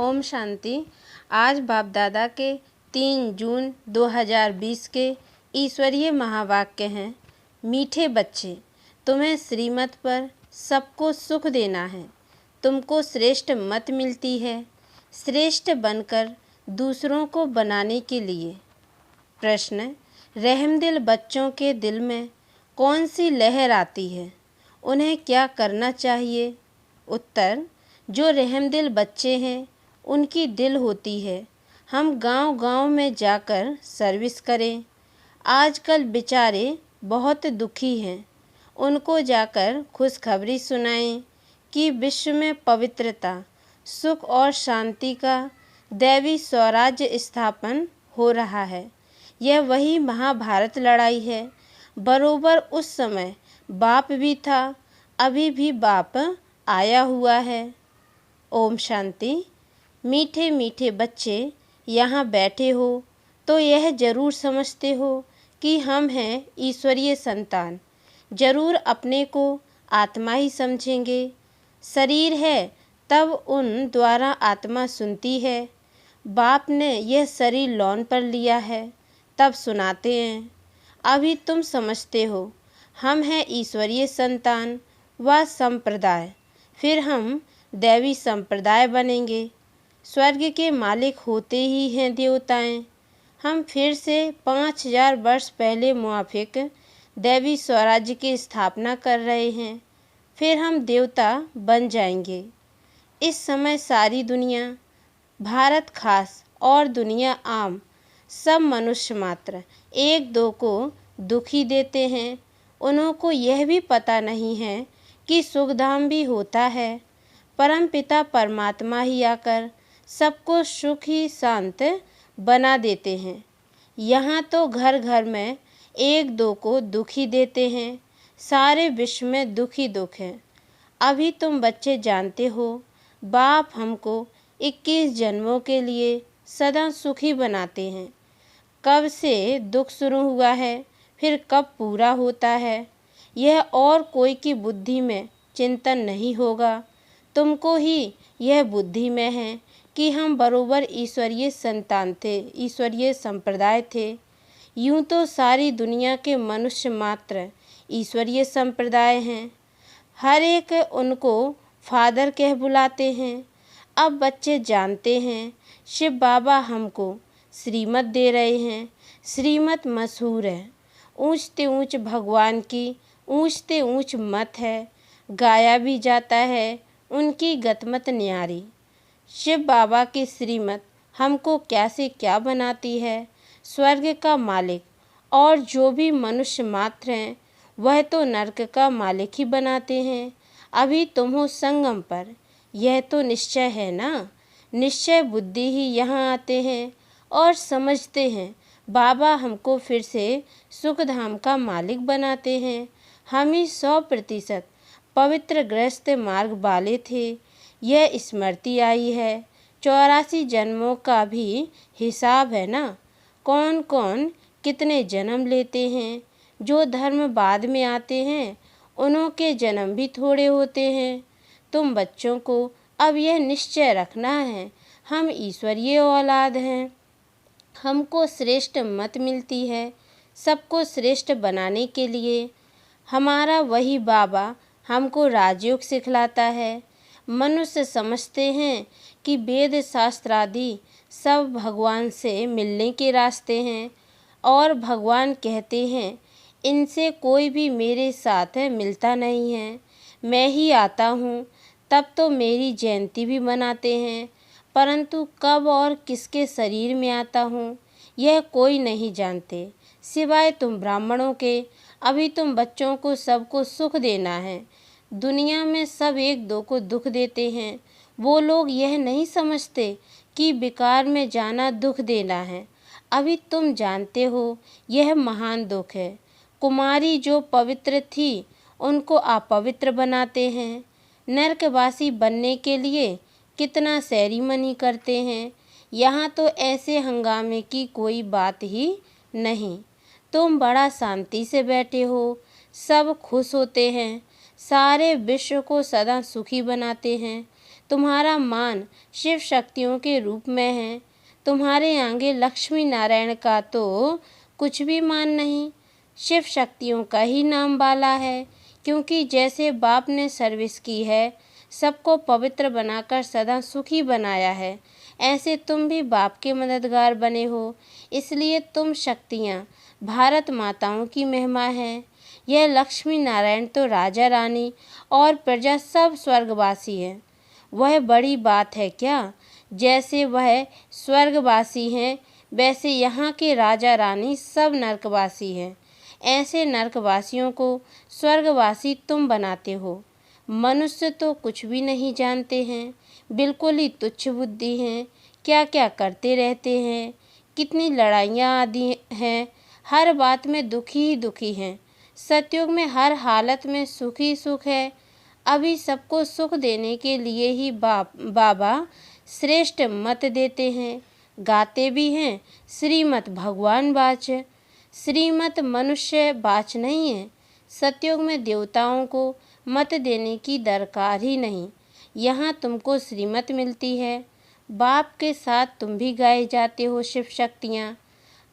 ओम शांति। आज बाप दादा के 3 जून 2020 के ईश्वरीय महावाक्य हैं। मीठे बच्चे, तुम्हें श्रीमत पर सबको सुख देना है। तुमको श्रेष्ठ मत मिलती है, श्रेष्ठ बनकर दूसरों को बनाने के लिए। प्रश्न, रहमदिल बच्चों के दिल में कौन सी लहर आती है, उन्हें क्या करना चाहिए? उत्तर, जो रहमदिल बच्चे हैं उनकी दिल होती है हम गांव-गांव में जाकर सर्विस करें। आजकल बेचारे बहुत दुखी हैं, उनको जाकर खुशखबरी सुनाएं कि विश्व में पवित्रता, सुख और शांति का दैवी स्वराज्य स्थापन हो रहा है। यह वही महाभारत लड़ाई है। बरोबर उस समय बाप भी था, अभी भी बाप आया हुआ है। ओम शांति। मीठे मीठे बच्चे यहाँ बैठे हो तो यह ज़रूर समझते हो कि हम हैं ईश्वरीय संतान। ज़रूर अपने को आत्मा ही समझेंगे। शरीर है तब उन द्वारा आत्मा सुनती है। बाप ने यह शरीर लॉन पर लिया है तब सुनाते हैं। अभी तुम समझते हो हम हैं ईश्वरीय संतान व संप्रदाय, फिर हम दैवी संप्रदाय बनेंगे। स्वर्ग के मालिक होते ही हैं देवताएं। हम फिर से 5000 वर्ष पहले मुआफिक दैवी स्वराज्य की स्थापना कर रहे हैं, फिर हम देवता बन जाएंगे। इस समय सारी दुनिया, भारत खास और दुनिया आम, सब मनुष्य मात्र एक दो को दुखी देते हैं। उनको यह भी पता नहीं है कि सुखधाम भी होता है। परमपिता परमात्मा ही आकर सबको सुख ही शांत बना देते हैं। यहाँ तो घर घर में एक दो को दुखी देते हैं, सारे विश्व में दुखी दुख है। अभी तुम बच्चे जानते हो बाप हमको 21 जन्मों के लिए सदा सुखी बनाते हैं। कब से दुख शुरू हुआ है, फिर कब पूरा होता है, यह और कोई की बुद्धि में चिंतन नहीं होगा। तुमको ही यह बुद्धि में है कि हम बरोबर ईश्वरीय संतान थे, ईश्वरीय संप्रदाय थे। यूं तो सारी दुनिया के मनुष्य मात्र ईश्वरीय संप्रदाय हैं। हर एक उनको फादर कह बुलाते हैं। अब बच्चे जानते हैं शिव बाबा हमको श्रीमत दे रहे हैं। श्रीमत मशहूर है, ऊंचते ऊंच भगवान की ऊंचते ऊंच मत है। गाया भी जाता है उनकी गतमत न्यारी। शिव बाबा की श्रीमत हमको क्या से क्या बनाती है। स्वर्ग का मालिक और जो भी मनुष्य मात्र हैं वह तो नरक का मालिक ही बनाते हैं। अभी तुम हो संगम पर, यह तो निश्चय है ना। निश्चय बुद्धि ही यहाँ आते हैं और समझते हैं बाबा हमको फिर से सुखधाम का मालिक बनाते हैं। हम ही 100% पवित्र गृहस्थ मार्ग वाले थे। यह स्मृति आई है। 84 जन्मों का भी हिसाब है ना। कौन कौन कितने जन्म लेते हैं। जो धर्म बाद में आते हैं उनके जन्म भी थोड़े होते हैं। तुम बच्चों को अब यह निश्चय रखना है हम ईश्वरीय औलाद हैं। हमको श्रेष्ठ मत मिलती है सबको श्रेष्ठ बनाने के लिए। हमारा वही बाबा हमको राजयोग सिखलाता है। मनुष्य समझते हैं कि वेद शास्त्र आदि सब भगवान से मिलने के रास्ते हैं और भगवान कहते हैं इनसे कोई भी मेरे साथ मिलता नहीं है। मैं ही आता हूँ। तब तो मेरी जयंती भी मनाते हैं, परंतु कब और किसके शरीर में आता हूँ यह कोई नहीं जानते सिवाय तुम ब्राह्मणों के। अभी तुम बच्चों को सबको सुख देना है। दुनिया में सब एक दो को दुख देते हैं। वो लोग यह नहीं समझते कि बेकार में जाना दुख देना है। अभी तुम जानते हो यह महान दुख है। कुमारी जो पवित्र थी उनको अपवित्र बनाते हैं। नरकवासी बनने के लिए कितना सेरेमनी करते हैं। यहाँ तो ऐसे हंगामे की कोई बात ही नहीं। तुम बड़ा शांति से बैठे हो, सब खुश होते हैं, सारे विश्व को सदा सुखी बनाते हैं। तुम्हारा मान शिव शक्तियों के रूप में है। तुम्हारे आगे लक्ष्मी नारायण का तो कुछ भी मान नहीं, शिव शक्तियों का ही नाम बाला है। क्योंकि जैसे बाप ने सर्विस की है, सबको पवित्र बनाकर सदा सुखी बनाया है, ऐसे तुम भी बाप के मददगार बने हो। इसलिए तुम शक्तियाँ भारत माताओं की महिमा है। यह लक्ष्मी नारायण तो राजा रानी और प्रजा सब स्वर्गवासी हैं। वह बड़ी बात है क्या? जैसे वह स्वर्गवासी हैं, वैसे यहाँ के राजा रानी सब नरकवासी हैं। ऐसे नरकवासियों को स्वर्गवासी तुम बनाते हो। मनुष्य तो कुछ भी नहीं जानते हैं, बिल्कुल ही तुच्छ बुद्धि हैं। क्या क्या करते रहते हैं, कितनी लड़ाइयाँ आदि हैं, हर बात में दुखी ही दुखी हैं। सतयुग में हर हालत में सुख ही सुख है। अभी सबको सुख देने के लिए ही बाबा श्रेष्ठ मत देते हैं। गाते भी हैं, श्रीमत भगवान बाच। श्रीमत मनुष्य बाच नहीं है। सतयुग में देवताओं को मत देने की दरकार ही नहीं। यहाँ तुमको श्रीमत मिलती है। बाप के साथ तुम भी गाए जाते हो शिव शक्तियाँ।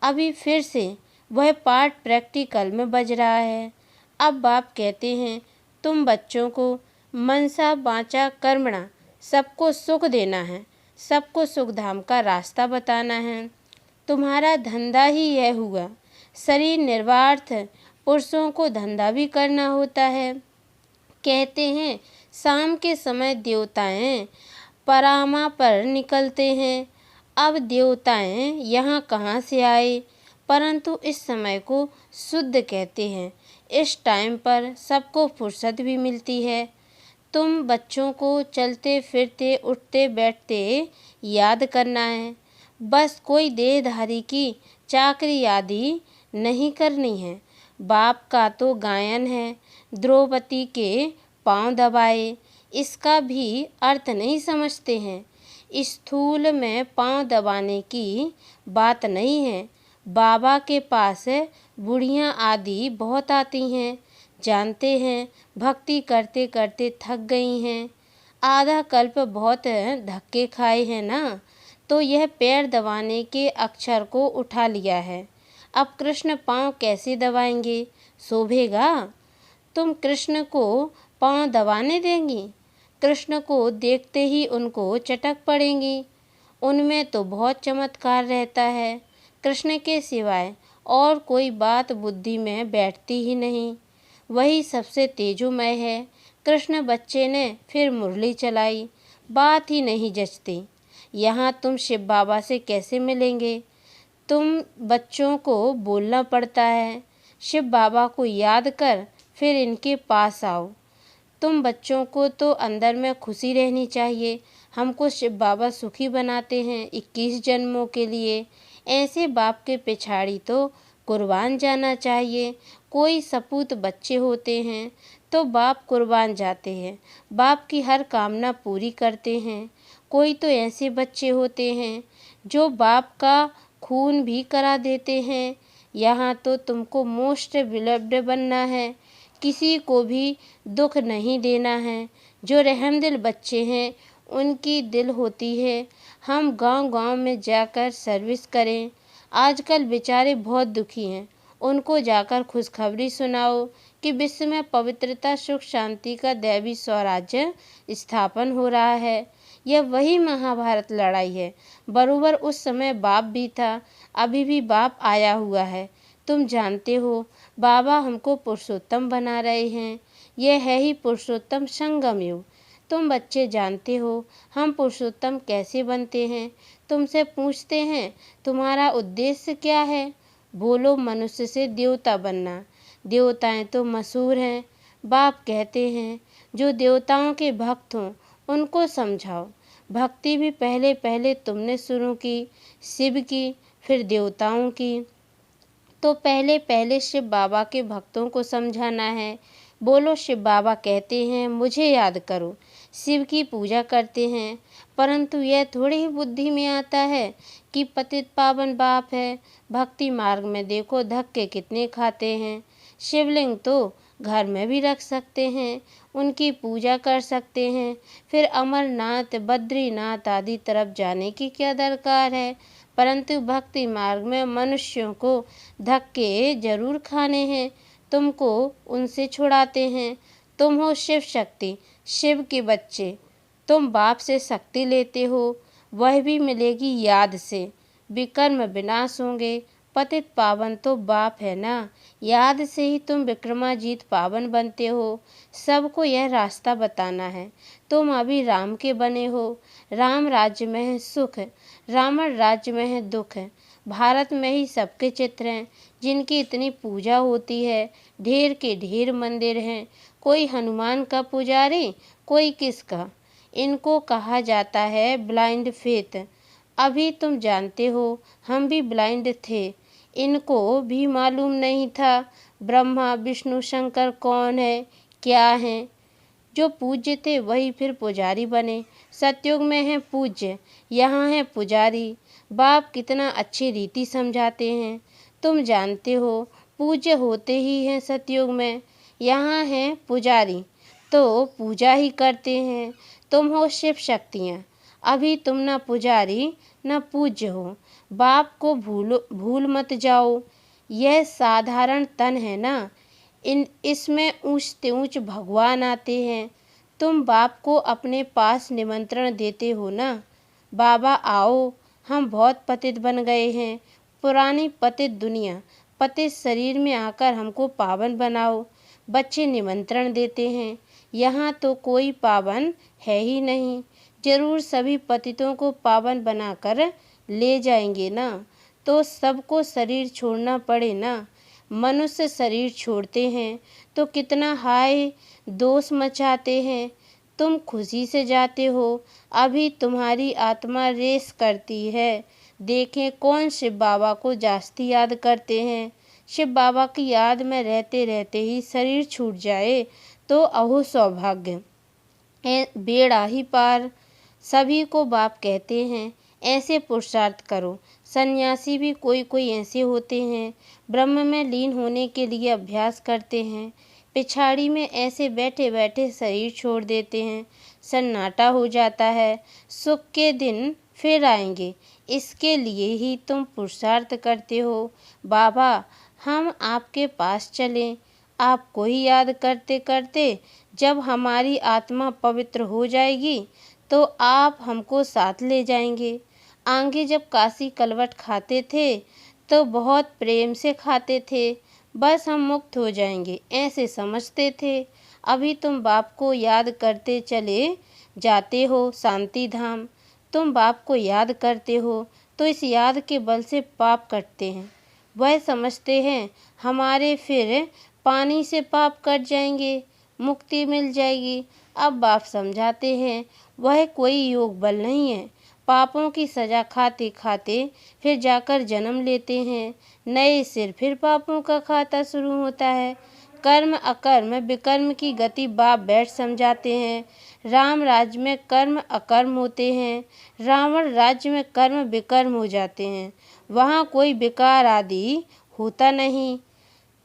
अभी फिर से वह पाठ प्रैक्टिकल में बज रहा है। अब बाप कहते हैं, तुम बच्चों को मनसा वाचा कर्मणा सबको सुख देना है, सबको सुख धाम का रास्ता बताना है। तुम्हारा धंधा ही यह हुआ। शरीर निर्वार्थ, पुरुषों को धंधा भी करना होता है। कहते हैं शाम के समय देवताएं परामा पर निकलते हैं। अब देवताएं यहाँ कहाँ से आए? परंतु इस समय को शुद्ध कहते हैं। इस टाइम पर सबको फुर्सत भी मिलती है। तुम बच्चों को चलते फिरते उठते बैठते याद करना है। बस कोई देहधारी की चाकरी आदि नहीं करनी है। बाप का तो गायन है, द्रौपदी के पांव दबाए, इसका भी अर्थ नहीं समझते हैं। स्थूल में पांव दबाने की बात नहीं है। बाबा के पास बुढ़ियाँ आदि बहुत आती हैं, जानते हैं भक्ति करते करते थक गई हैं, आधा कल्प बहुत धक्के खाए हैं ना, तो यह पैर दबाने के अक्षर को उठा लिया है। अब कृष्ण पांव कैसे दबाएंगे? शोभेगा? तुम कृष्ण को पांव दबाने देंगी? कृष्ण को देखते ही उनको चटक पड़ेंगी। उनमें तो बहुत चमत्कार रहता है। कृष्ण के सिवाय और कोई बात बुद्धि में बैठती ही नहीं। वही सबसे तेजोमय है। कृष्ण बच्चे ने फिर मुरली चलाई, बात ही नहीं जचती। यहाँ तुम शिव बाबा से कैसे मिलेंगे? तुम बच्चों को बोलना पड़ता है, शिव बाबा को याद कर फिर इनके पास आओ। तुम बच्चों को तो अंदर में खुशी रहनी चाहिए। हमको शिव बाबा सुखी बनाते हैं 21 जन्मों के लिए। ऐसे बाप के पिछाड़ी तो कुर्बान जाना चाहिए। कोई सपूत बच्चे होते हैं तो बाप कुर्बान जाते हैं, बाप की हर कामना पूरी करते हैं। कोई तो ऐसे बच्चे होते हैं जो बाप का खून भी करा देते हैं। यहाँ तो तुमको मोस्ट बिलव्ड बनना है, किसी को भी दुख नहीं देना है। जो रहमदिल बच्चे हैं उनकी दिल होती है हम गांव-गांव में जाकर सर्विस करें। आजकल बेचारे बहुत दुखी हैं, उनको जाकर खुशखबरी सुनाओ कि विश्व में पवित्रता सुख शांति का दैवी स्वराज्य स्थापन हो रहा है। यह वही महाभारत लड़ाई है। बरोबर उस समय बाप भी था, अभी भी बाप आया हुआ है। तुम जानते हो बाबा हमको पुरुषोत्तम बना रहे हैं। यह है ही पुरुषोत्तम संगम युग। तुम बच्चे जानते हो हम पुरुषोत्तम कैसे बनते हैं। तुमसे पूछते हैं तुम्हारा उद्देश्य क्या है? बोलो मनुष्य से देवता बनना। देवताएं तो मशहूर हैं। बाप कहते हैं जो देवताओं के भक्त हों उनको समझाओ। भक्ति भी पहले पहले तुमने शुरू की, शिव की, फिर देवताओं की, तो पहले पहले शिव बाबा के भक्तों को समझाना है। बोलो शिव बाबा कहते हैं मुझे याद करो, शिव की पूजा करते हैं, परंतु यह थोड़ी ही बुद्धि में आता है कि पतित पावन बाप है। भक्ति मार्ग में देखो धक्के कितने खाते हैं। शिवलिंग तो घर में भी रख सकते हैं, उनकी पूजा कर सकते हैं। फिर अमरनाथ, बद्रीनाथ आदि तरफ जाने की क्या दरकार है। परंतु भक्ति मार्ग में मनुष्यों को धक्के जरूर खाने हैं। तुमको उनसे छुड़ाते हैं। तुम हो शिव शक्ति, शिव के बच्चे। तुम बाप से शक्ति लेते हो, वह भी मिलेगी याद से। विकर्म विनाश होंगे। पतित पावन तो बाप है ना, याद से ही तुम विक्रमाजीत पावन बनते हो। सबको यह रास्ता बताना है। तुम अभी राम के बने हो। राम राज्य में है सुख, रावण राज्य में है दुख। भारत में ही सबके चित्र हैं जिनकी इतनी पूजा होती है। ढेर के ढेर मंदिर हैं। कोई हनुमान का पुजारी, कोई किसका। इनको कहा जाता है ब्लाइंड फेथ। अभी तुम जानते हो, हम भी ब्लाइंड थे। इनको भी मालूम नहीं था ब्रह्मा विष्णु शंकर कौन है, क्या है। जो पूज्य थे वही फिर पुजारी बने। सतयुग में है पूज्य, यहाँ है पुजारी। बाप कितना अच्छी रीति समझाते हैं। तुम जानते हो, पूज्य होते ही हैं सतयुग में। यहाँ है पुजारी तो पूजा ही करते हैं। तुम हो शिव शक्तियाँ। अभी तुम न पुजारी न पूज्य हो। बाप को भूल मत जाओ। यह साधारण तन है ना, इसमें ऊंच से ऊंच भगवान आते हैं। तुम बाप को अपने पास निमंत्रण देते हो ना, बाबा आओ, हम बहुत पतित बन गए हैं। पुरानी पतित दुनिया, पतित शरीर में आकर हमको पावन बनाओ। बच्चे निमंत्रण देते हैं। यहाँ तो कोई पावन है ही नहीं। जरूर सभी पतितों को पावन बनाकर ले जाएंगे ना, तो सबको शरीर छोड़ना पड़े ना। मनुष्य शरीर छोड़ते हैं तो कितना हाय दोष मचाते हैं। तुम खुशी से जाते हो। अभी तुम्हारी आत्मा रेस करती है। देखें कौन शिव बाबा को जास्ती याद करते हैं। शिव बाबा की याद में रहते रहते ही शरीर छूट जाए तो अहो सौभाग्य, बेड़ा ही पार। सभी को बाप कहते हैं, ऐसे पुरुषार्थ करो। सन्यासी भी कोई कोई ऐसे होते हैं, ब्रह्म में लीन होने के लिए अभ्यास करते हैं। पिछाड़ी में ऐसे बैठे बैठे शरीर छोड़ देते हैं। सन्नाटा हो जाता है। सुख के दिन फिर आएंगे, इसके लिए ही तुम पुरुषार्थ करते हो। बाबा, हम आपके पास चलें। आपको ही याद करते करते जब हमारी आत्मा पवित्र हो जाएगी तो आप हमको साथ ले जाएंगे। आगे जब काशी कलवट खाते थे तो बहुत प्रेम से खाते थे। बस हम मुक्त हो जाएंगे ऐसे समझते थे। अभी तुम बाप को याद करते चले जाते हो शांति धाम। तुम बाप को याद करते हो तो इस याद के बल से पाप कटते हैं। वह समझते हैं हमारे फिर पानी से पाप कट जाएंगे, मुक्ति मिल जाएगी। अब बाप समझाते हैं वह कोई योग बल नहीं है। पापों की सजा खाते खाते फिर जाकर जन्म लेते हैं। नए सिर फिर पापों का खाता शुरू होता है। कर्म अकर्म विकर्म की गति बाप बैठ समझाते हैं। राम राज्य में कर्म अकर्म होते हैं, रावण राज्य में कर्म विकर्म हो जाते हैं। वहाँ कोई विकार आदि होता नहीं।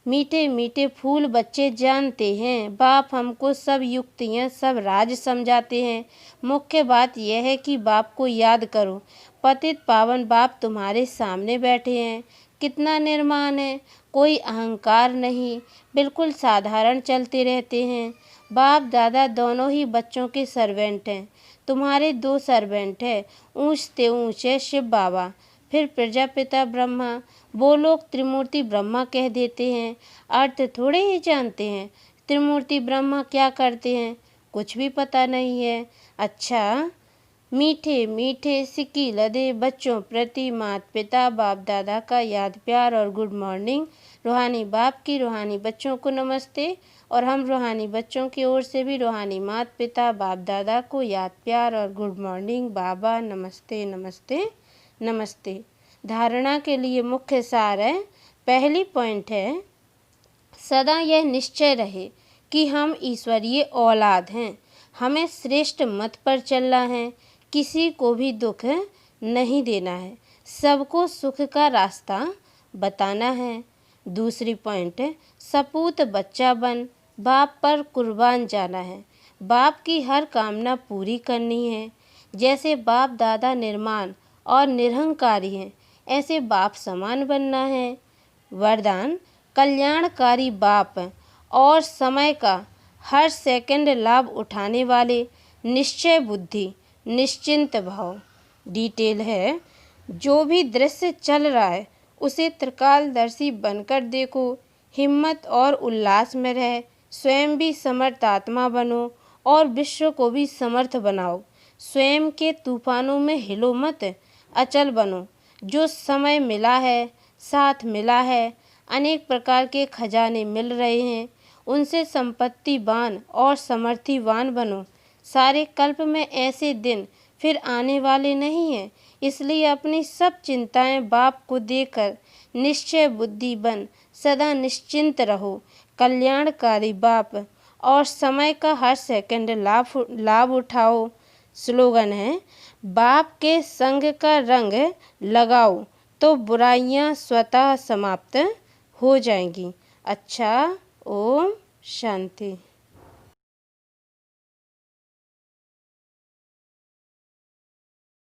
मीठे मीठे फूल बच्चे जानते हैं। बाप हमको सब युक्तियाँ सब राज समझाते हैं। मुख्य बात यह है कि बाप को याद करो। पतित पावन बाप तुम्हारे सामने बैठे हैं। कितना निर्माण है, कोई अहंकार नहीं, बिल्कुल साधारण चलते रहते हैं। बाप दादा दोनों ही बच्चों के सर्वेंट हैं। तुम्हारे दो सर्वेंट हैं, ऊंच से ऊंच है शिव बाबा, फिर प्रजापिता ब्रह्मा। वो लोग त्रिमूर्ति ब्रह्मा कह देते हैं, अर्थ थोड़े ही जानते हैं। त्रिमूर्ति ब्रह्मा क्या करते हैं कुछ भी पता नहीं है। अच्छा, मीठे मीठे सिक्की लदे बच्चों प्रति माता पिता बाप दादा का याद प्यार और गुड मॉर्निंग। रूहानी बाप की रूहानी बच्चों को नमस्ते, और हम रूहानी बच्चों की ओर से भी रूहानी माता पिता बाप दादा को याद प्यार और गुड मॉर्निंग। बाबा नमस्ते नमस्ते नमस्ते। धारणा के लिए मुख्य सार है, पहली पॉइंट है, सदा यह निश्चय रहे कि हम ईश्वरीय औलाद हैं। हमें श्रेष्ठ मत पर चलना है, किसी को भी दुख नहीं देना है, सबको सुख का रास्ता बताना है। दूसरी पॉइंट है, सपूत बच्चा बन बाप पर कुर्बान जाना है, बाप की हर कामना पूरी करनी है। जैसे बाप दादा निर्माण और निरहंकारी हैं, ऐसे बाप समान बनना है। वरदान: कल्याणकारी बाप और समय का हर सेकंड लाभ उठाने वाले, निश्चय बुद्धि, निश्चिंत भाव। डिटेल है: जो भी दृश्य चल रहा है उसे त्रिकालदर्शी बनकर देखो, हिम्मत और उल्लास में रहे, स्वयं भी समर्थ आत्मा बनो और विश्व को भी समर्थ बनाओ। स्वयं के तूफानों में हिलो मत, अचल बनो। जो समय मिला है, साथ मिला है, अनेक प्रकार के खजाने मिल रहे हैं, उनसे संपत्तिवान और समृद्धिवान बनो। सारे कल्प में ऐसे दिन फिर आने वाले नहीं हैं, इसलिए अपनी सब चिंताएं बाप को देकर निश्चय बुद्धि बन सदा निश्चिंत रहो। कल्याणकारी बाप और समय का हर सेकंड लाभ उठाओ। स्लोगन है: बाप के संग का रंग लगाओ तो बुराइयां स्वतः समाप्त हो जाएंगी। अच्छा, ओम शांति।